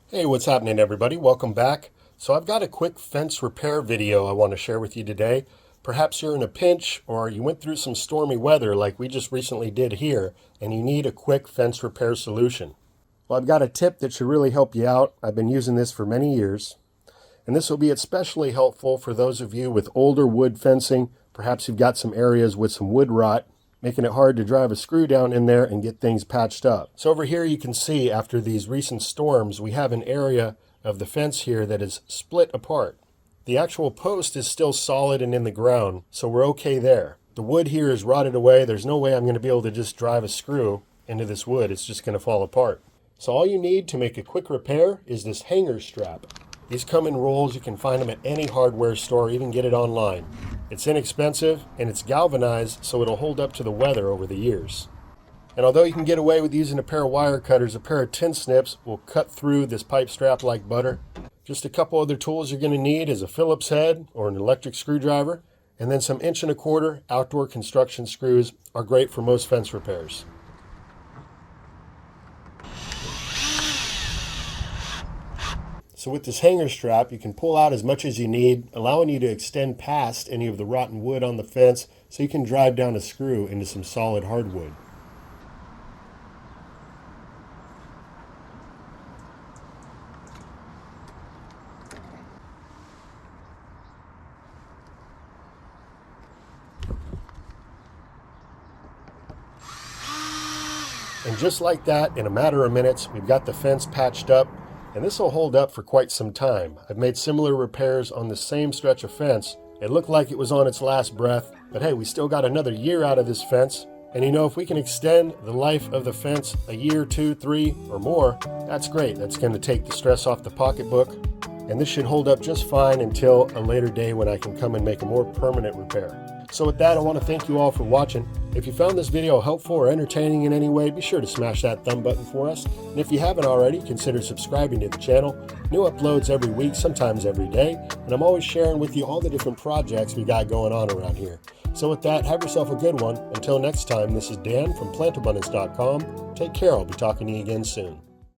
Hey, what's happening, everybody? Welcome back. So I've got a quick fence repair video I want to share with you today. Perhaps you're in a pinch or you went through some stormy weather like we just recently did here, and you need a quick fence repair solution. Well, I've got a tip that should really help you out. I've been using this for many years, and this will be especially helpful for those of you with older wood fencing. Perhaps you've got some areas with some wood rot, making it hard to drive a screw down in there and get things patched up. So over here you can see after these recent storms, we have an area of the fence here that is split apart. The actual post is still solid and in the ground, so we're okay there. The wood here is rotted away. There's no way I'm going to be able to just drive a screw into this wood. It's just going to fall apart. So all you need to make a quick repair is this hanger strap. These come in rolls. You can find them at any hardware store, even get it online. It's inexpensive and it's galvanized, so it'll hold up to the weather over the years. And although you can get away with using a pair of wire cutters, a pair of tin snips will cut through this pipe strap like butter. Just a couple other tools you're going to need is a Phillips head or an electric screwdriver, and then some 1¼ outdoor construction screws are great for most fence repairs. So with this hanger strap, you can pull out as much as you need, allowing you to extend past any of the rotten wood on the fence so you can drive down a screw into some solid hardwood. And just like that, in a matter of minutes, we've got the fence patched up. And this will hold up for quite some time. I've made similar repairs on the same stretch of fence. It looked like it was on its last breath, but hey, we still got another year out of this fence. And you know, if we can extend the life of the fence a year, 2, 3, or more, that's great. That's going to take the stress off the pocketbook. And this should hold up just fine until a later day when I can come and make a more permanent repair. So with that, I want to thank you all for watching. If you found this video helpful or entertaining in any way, be sure to smash that thumb button for us. And if you haven't already, consider subscribing to the channel. New uploads every week, sometimes every day. And I'm always sharing with you all the different projects we got going on around here. So with that, have yourself a good one. Until next time, this is Dan from PlantAbundance.com. Take care. I'll be talking to you again soon.